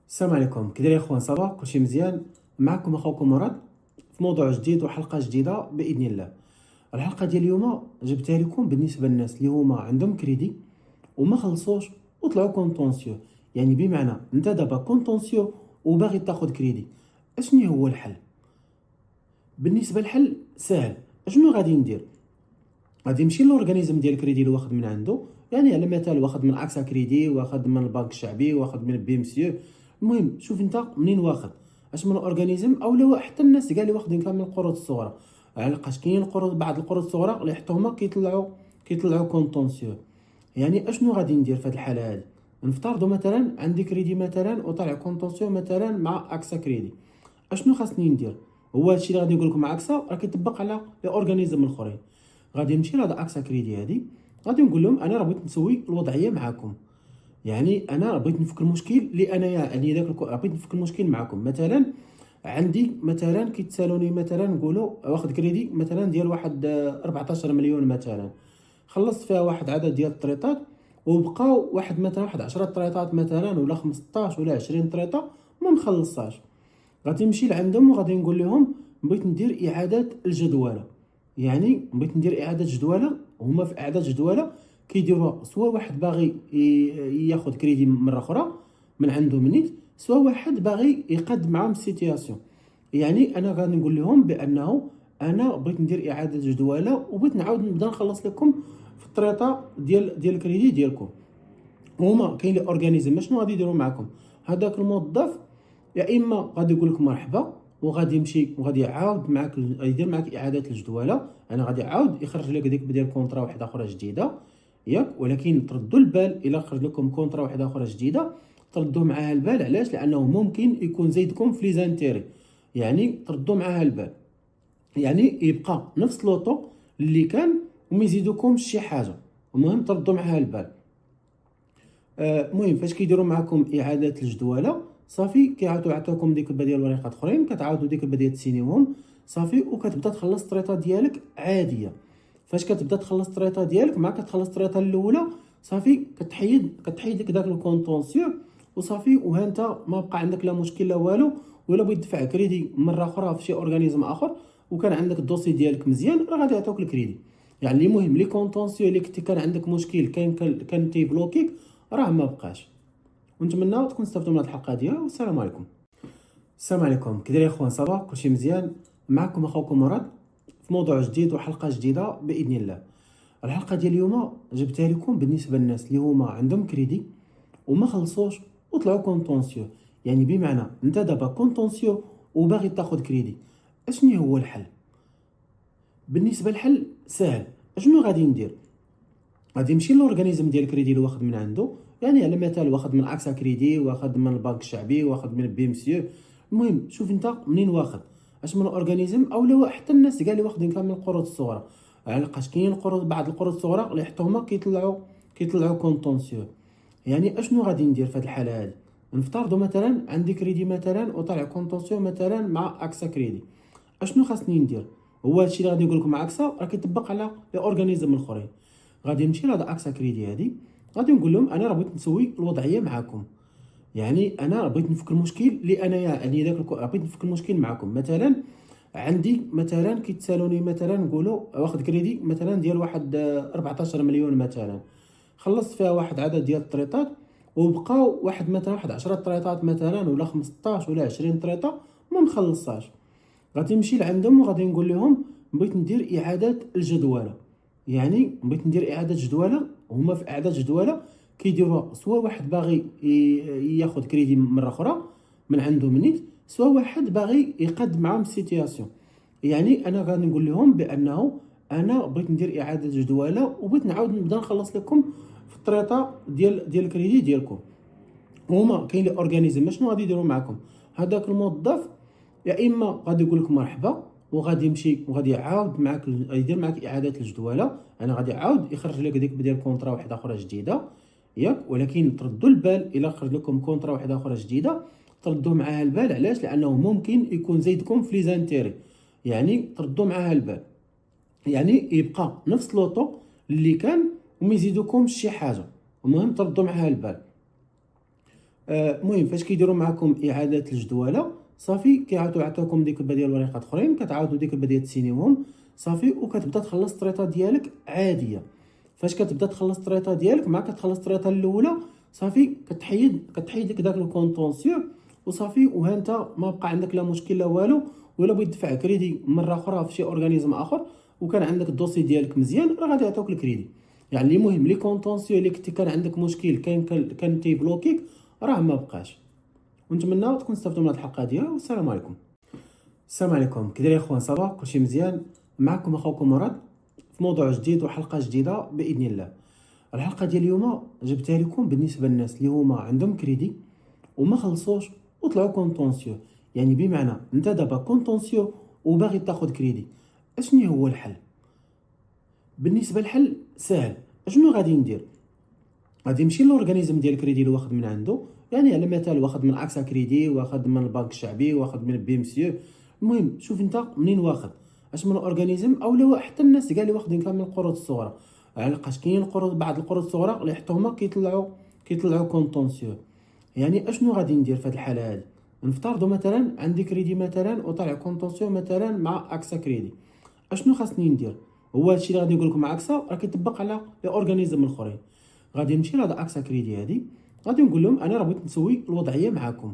السلام عليكم، كي دايرين اخوان؟ صباح كلشي مزيان؟ معكم اخوكم مراد في موضوع جديد وحلقه جديده باذن الله. الحلقه ديال اليوم جبتها لكم بالنسبه للناس اللي هما عندهم كريدي وما خلصوش وطلعوا كونطونسيو. يعني بمعنى انت دابا كونطونسيو وباغي تاخذ كريدي، اشنو هو الحل؟ بالنسبه للحل سهل. اشنو غادي ندير؟ غادي نمشي لورغانيزم ديال الكريدي اللي واخد من عنده، يعني على مثال واخد من اكسا كريدي، واخد من البنك الشعبي، واخد من بي ام سي. المهم شوف انت منين واخد، اش من اورغانيزم او لا حتى الناس كاع اللي واخدين كامل القروض الصغرى. على لقاش كاين القروض، بعض القروض الصغرى اللي حتى هما كيطلعوا كونطونسيو. يعني اشنو غادي ندير في هذه الحاله هذه؟ نفترضوا مثلا عندي كريدي مثلا وطالع كونطونسيو مثلا مع اكسا كريدي. اشنو خاصني ندير؟ هو هادشي اللي غادي نقول لكم مع اكسا راه كيطبق على لي اورغانيزم الاخرين. غادي نمشي لهاد اكسا كريدي هادي، غادي نقول لهم انا راه بغيت نسوي الوضعيه معاكم. يعني انا راه بغيت نفك المشكل اللي انايا يعني بغيت نفك المشكل معاكم. مثلا عندي مثلا كيتسالوني مثلا نقولوا واخد كريدي مثلا ديال واحد 14 مليون مثلا، خلصت فيها واحد عدد ديال الطريطات وبقاو واحد مثلا واحد 10 طريطات مثلا ولا 15 ولا 20 طريطه ما مخلصاش. غادي نمشي لعندهم وغادي نقول لهم بغيت ندير اعاده الجدوله. يعني بغيت ندير اعاده جدوله. هما في اعاده جدوله كيديروها سواء واحد باغي ياخذ كريدي مره اخرى من عنده منيت، سواء واحد باغي يقد معاهم السيتياسيون. يعني انا غادي نقول لهم بانه انا بغيت ندير اعاده جدوله وبغيت نعاود نبدا نخلص لكم في الطريطه ديال الكريدي ديالكم. هما كاين لي اورغانيزم شنو غادي يديروا معكم؟ هذاك الموظف يا اما غادي يقول لك مرحبا وغادي يمشي وغادي يعاود معك يدير معك اعاده الجدوله. انا غادي يعاود يخرج لك ديك بديل كونطرا واحده اخرى جديده ياك. ولكن تردوا البال الا خرج لكم كونطرا واحده اخرى جديده، تردوا معاها البال. علاش؟ لانه ممكن يكون زايدكم في لي زانتيري. يعني تردوا معاها البال، يعني يبقى نفس لوطو اللي كان وما يزيدوكمش شي حاجه. المهم تردوا معاها البال. المهم فاش كيديروا معكم اعاده الجدوله صافي كيعاودوا يعطيوكم ديك البا ديال الوريقات اخرين، كتعاودوا ديك البا ديال تسينيوهم صافي وكتبدا تخلص الطريطه ديالك عاديه. فاش كتبدا تخلص الطريطه ديالك مع كتخلص الطريطه الاولى صافي كتحيد داك الكونطونسيو وصافي. وها انت ما بقى عندك لا مشكل لا والو. ولا بغيت تدفع كريدي مره اخرى في شي اورغانيزم اخر وكان عندك الدوسي ديالك مزيان، راه غادي يعطوك الكريدي. يعني المهم لي كونطونسيو اللي كان عندك مشكل كان تيبلوكيك راه ما بقاش. ونتمنى تكون استفدتوا من هذه الحلقه ديالها، والسلام عليكم. السلام عليكم، كي دايرين اخوان؟ صباح كلشي مزيان؟ معكم اخوكم مراد في موضوع جديد وحلقه جديده باذن الله. الحلقه ديال اليوم جبتها لكم بالنسبه للناس اللي هما عندهم كريدي وما خلصوش وطلعوا كونطونسيو. يعني بمعنى انت دابا كونطونسيو وباغي تاخذ كريدي، اشنو هو الحل؟ بالنسبه للحل سهل. اشنو غادي ندير؟ غادي نمشي لورغانيزم ديال الكريدي اللي واخد من عنده، يعني على مثال واخد من اكسا كريدي، واخد من البنك الشعبي، واخد من بي ام سي. المهم شوف انت منين واخد، اش من اورغانيزم او لا حتى الناس كاع اللي واخدين كامل القروض الصغرى. على لقاش كاين القروض، بعض القروض الصغرى اللي حتى هما كيطلعوا كونطونسيو. يعني اشنو غادي ندير في هذه الحاله هذه؟ نفترضوا مثلا عندي كريدي مثلا وطالع كونطونسيو مثلا مع اكسا كريدي. اشنو خاصني ندير؟ هو هادشي اللي غادي نقول لكم مع اكسا راه كيطبق على لي اورغانيزم الاخرين. غادي نمشي لهاد اكسا كريدي هادي، غادي نقول لهم انا راه بغيت نسوي الوضعيه معاكم. يعني انا راه بغيت نفك المشكل اللي انايا يعني بغيت نفك المشكل معاكم. مثلا عندي مثلا كيتسالوني مثلا نقولوا واخد كريدي مثلا ديال واحد 14 مليون مثلا، خلصت فيها واحد عدد ديال الطريطات وبقاو واحد مثلا واحد 10 طريطات مثلا ولا 15 ولا 20 طريطه ما مخلصاش. غادي نمشي لعندهم وغادي نقول لهم بغيت ندير اعاده الجدوله. يعني بغيت ندير اعاده جدوله. هما في اعاده جدوله كيديروها سواء واحد باغي ياخذ كريدي مره اخرى من عنده منيت، سواء واحد باغي يقد معاهم السيتياسيون. يعني انا غادي نقول لهم بانه انا بغيت ندير اعاده جدوله وبغيت نعاود نبدا نخلص لكم في الطريطه ديال الكريدي ديالكم. هما كاين لي اورغانيزم شنو غادي يديروا معكم؟ هذاك الموظف يا اما غادي يقول لك مرحبا وغادي يمشي وغادي يعاود معك يدير معك اعاده الجدوله. انا غادي يعاود يخرج لك ديك بديل كونطرا واحده اخرى جديده ياك. ولكن تردوا البال الا خرج لكم كونطرا واحده اخرى جديده، تردوا معاها البال. علاش؟ لانه ممكن يكون زايدكم في لي زانتيري. يعني تردوا معاها البال، يعني يبقى نفس لوطو اللي كان وما يزيدوكمش شي حاجه. المهم تردوا معاها البال. المهم فاش كيديروا معكم اعاده الجدوله صافي كيعاودوا يعطيوكم ديك البا ديال الوريقات اخرين، كتعاودوا ديك البا ديال تسينيوهم صافي، وكتبدا تخلص الطريطه ديالك عاديه. فاش كتبدا تخلص الطريطه ديالك مع كتخلص الطريطه الاولى صافي كتحيد داك الكونطونسيو وصافي، وها انت ما بقى عندك لا مشكل لا والو. ولا بغيت تدفع كريدي مره اخرى في شي اورغانيزم اخر وكان عندك الدوسي ديالك مزيان، راه غادي يعطوك الكريدي. يعني اللي مهم لي كونطونسيو اللي كان عندك مشكل كان تيبلوكيك راه ما بقاش. ونتمنى تكون استفدتوا من هذه الحلقه ديالها، والسلام عليكم. السلام عليكم، كي دايرين اخوان؟ صباح كلشي مزيان؟ معكم اخوكم مراد في موضوع جديد وحلقه جديده باذن الله. الحلقه ديال اليوم جبتها لكم بالنسبه للناس اللي هما عندهم كريدي وما خلصوش وطلعوا كونطونسيو. يعني بمعنى انت دابا كونطونسيو وباغي تاخذ كريدي، اشنو هو الحل؟ بالنسبه للحل سهل. اشنو غادي ندير؟ غادي نمشي لورغانيزم ديال الكريدي اللي واخد من عنده، يعني على مثال واخد من اكسا كريدي، واخد من البنك الشعبي، واخد من بي ام سي. المهم شوف انت منين واخد، اش من اورغانيزم، او لا حتى الناس كاع اللي واخدين كامل القروض الصغرى. على لقاش كاين القروض، بعض القروض الصغرى اللي حتى هما كيطلعوا كونطونسيو. يعني اشنو غادي ندير في هذه الحاله هذه؟ نفترضوا مثلا عندي كريدي مثلا وطالع كونطونسيو مثلا مع اكسا كريدي، اشنو خاصني ندير؟ هو هادشي اللي غادي نقول لكم مع اكسا راه كيطبق على لي اورغانيزم الاخرين. غادي نمشي لهاد اكسا كريدي هادي، غادي نقول لهم انا راه بغيت نسوي الوضعيه معكم.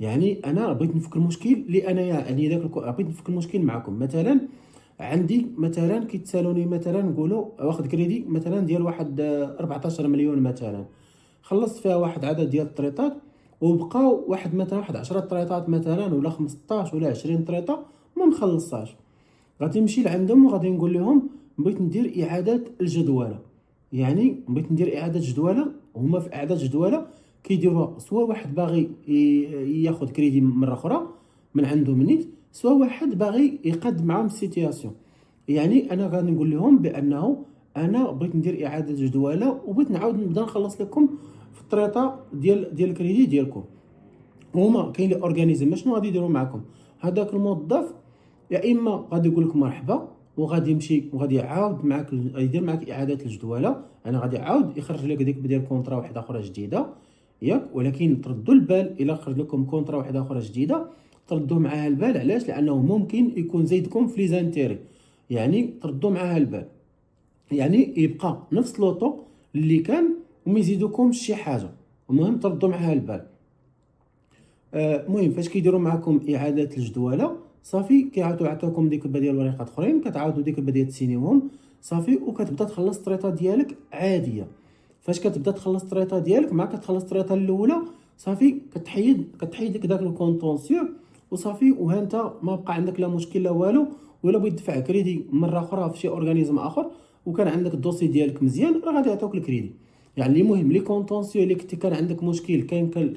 يعني انا راه بغيت نفك المشكل اللي انايا يعني بغيت نفك المشكل معكم. مثلا عندي مثلا كيتسالوني مثلا نقولوا واخد كريدي مثلا ديال واحد 14 مليون مثلا، خلصت فيها واحد عدد ديال الطريطات وبقاو واحد مثلا واحد 10 طريطات مثلا ولا 15 ولا 20 طريطه ما مخلصاش. غادي نمشي لعندهم وغادي نقول لهم بغيت ندير اعاده الجدوله. يعني بغيت ندير اعاده جدوله. هما في اعاده جدوله كيديروها سواء واحد باغي ياخذ كريدي مره اخرى من عنده منيت، سواء واحد باغي يقد معاهم السيتياسيون. يعني انا غادي نقول لهم بانه انا بغيت ندير اعاده جدوله وبغيت نعاود نبدا نخلص لكم في الطريطه ديال الكريدي ديالكم. هما كاين لي اورغانيزم شنو غادي يديروا معكم؟ هذاك الموظف يا اما غادي يقول لك مرحبا وغادي يمشي وغادي يعاود معك يدير معك اعاده الجدوله. انا غادي يعاود يخرج لك ديك ديال كونطرا واحده اخرى جديده ياك، ولكن تردوا البال الا خرج لكم كونطرا واحده اخرى جديده تردوا معاها البال. علاش؟ لانه ممكن يكون زيدكم في لي زانتيري. يعني تردوا معاها البال، يعني يبقى نفس لوطو اللي كان وما يزيدوكمش شي حاجه. المهم تردوا معاها البال. المهم فاش كيديروا معكم اعاده الجدوله صافي كيعاودوا يعطيوكم ديك البا ديال الوريقات اخرين، كتعاودوا ديك البا ديال تسينيوهم صافي، وكتبدا تخلص الطريطه ديالك عاديه. فاش كتبدا تخلص الطريطه ديالك مع كتخلص الطريطه الاولى صافي كتحيد داك الكونطونسيو وصافي، وها انت ما بقى عندك لا مشكل لا والو. ولا بغيت تدفع كريدي مره اخرى في شي اورغانيزم اخر وكان عندك الدوسي ديالك مزيان، راه غادي يعطوك الكريدي. يعني اللي مهم لي كونطونسيو اللي كان عندك مشكل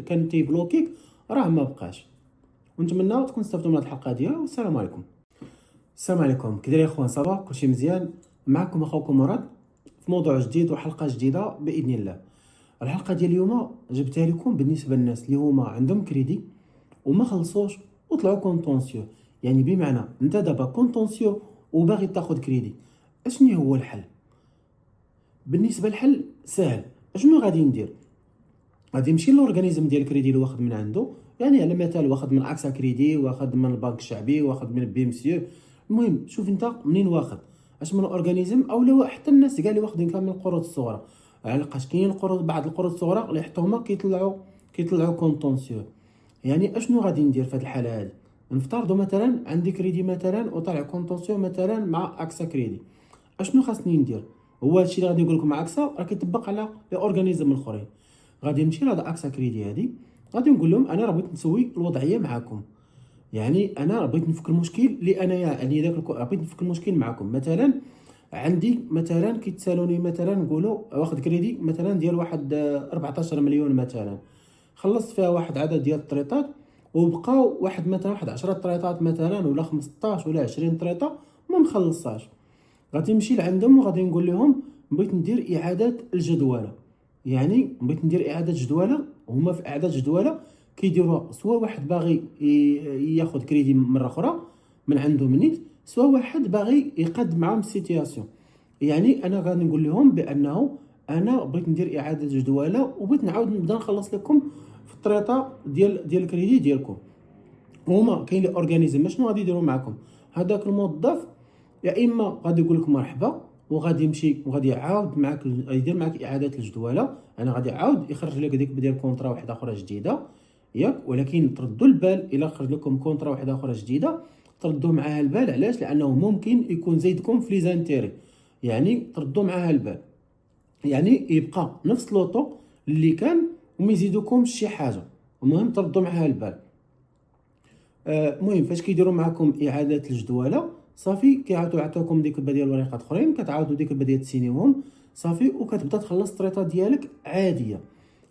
كان تيبلوكيك راه ما بقاش. ونتمنى تكون استفدتوا من هذه الحلقه ديالها، والسلام عليكم. السلام عليكم، كي دايرين اخوان؟ صباح كلشي مزيان؟ معكم اخوكم مراد في موضوع جديد وحلقه جديده باذن الله. الحلقه ديال اليوم جبتها لكم بالنسبه للناس اللي هما عندهم كريدي وما خلصوش وطلعوا كونطونسيو. يعني بمعنى انت دابا كونطونسيو وباغي تاخذ كريدي، اشنو هو الحل؟ بالنسبه للحل سهل. اشنو غادي ندير؟ غادي نمشي لورغانيزم ديال الكريدي اللي واخد من عنده، يعني على مثال واخد من اكسا كريدي، واخد من البنك الشعبي، واخد من بي ام سي. المهم شوف انت منين واخد، اش من اورغانيزم، او لا حتى الناس كاع اللي واخدين كامل القروض الصغرى. على لقاش كاين القروض، بعض القروض الصغرى اللي حتى هما كيطلعوا كونطونسيو. يعني اشنو غادي ندير في هذه الحاله هذه؟ نفترضوا مثلا عندي كريدي مثلا وطالع كونطونسيو مثلا مع اكسا كريدي، اشنو خاصني ندير؟ هو هادشي اللي غادي نقول لكم مع اكسا راه كيطبق على لي اورغانيزم الاخرين. غادي نمشي لهاد اكسا كريدي هادي، غادي نقول لهم انا راه بغيت نسوي الوضعيه معكم. يعني انا راه بغيت نفك المشكل اللي انايا يعني بغيت نفك المشكل معكم. مثلا عندي مثلا كيتسالوني مثلا نقولوا واخد كريدي مثلا ديال واحد 14 مليون مثلا، خلصت فيها واحد عدد ديال الطريطات وبقاو واحد مثلا واحد 10 طريطات مثلا ولا 15 ولا 20 طريطه ما مخلصاش. غادي نمشي لعندهم وغادي نقول لهم بغيت ندير اعاده الجدوله. يعني بغيت ندير اعاده جدوله. هما في اعاده جدوله كيديروها سواء واحد باغي ياخذ كريدي مره اخرى من عنده منيت، سواء واحد باغي يقد معاهم السيتياسيون. يعني انا غادي نقول لهم بانه انا بغيت ندير اعاده جدوله وبغيت نعاود نبدا نخلص لكم في الطريطه ديال الكريدي ديالكم. هما كاين لي اورغانيزم شنو غادي يديروا معكم؟ هذاك الموظف يا اما غادي يقول لك مرحبا وغادي يمشي وغادي يعاود معك يدير معك اعاده الجدوله، انا غادي يعاود يخرج لك ديك ديال كونطرا واحده اخرى جديده ياك. ولكن تردوا البال الا خرج لكم كونطرا واحده اخرى جديده، تردوا معاها البال. علاش؟ لانه ممكن يكون زايدكم في لي زانتيري، يعني تردوا معاها البال، يعني يبقى نفس لوطو اللي كان وما يزيدوكمش شي حاجه. المهم تردوا معاها البال. المهم فاش كيديروا معكم اعاده الجدوله صافي كيعاودوا يعطيوكم ديك البا ديال الوريقات اخرين، كتعاودوا ديك البا ديال تسينيوهم صافي، وكتبدا تخلص الطريطه ديالك عاديه.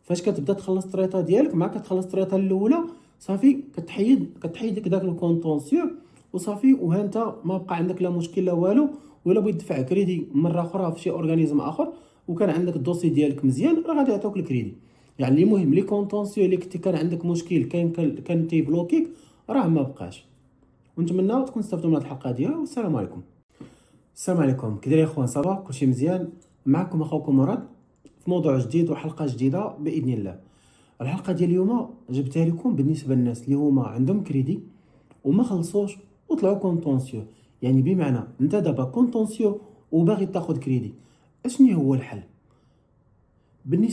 فاش كتبدا تخلص الطريطه ديالك مع كتخلص الطريطه الاولى صافي كتحيد داك الكونطونسيو وصافي، وها انت ما بقى عندك لا مشكل لا والو. ولا بغيت تدفع كريدي مره اخرى في شي اورغانيزم اخر وكان عندك الدوسي ديالك مزيان، راه غادي يعطوك الكريدي. يعني المهم لي كونطونسيو اللي كان عندك مشكل كان تيبلوكيك راه ما بقاش. ونتمنى تكون استفدتوا من هذه الحلقه ديالها، والسلام عليكم. السلام عليكم، كي دايرين اخوان؟ صباح كلشي مزيان؟ معكم اخوكم مراد في موضوع جديد وحلقه جديده باذن الله. الحلقه ديال اليوم جبتها لكم بالنسبه للناس اللي هما عندهم كريدي وما خلصوش وطلعوا كونطونسيو. يعني بمعنى انت دابا كونطونسيو وباغي تاخذ كريدي، اشنو هو الحل بالنسبه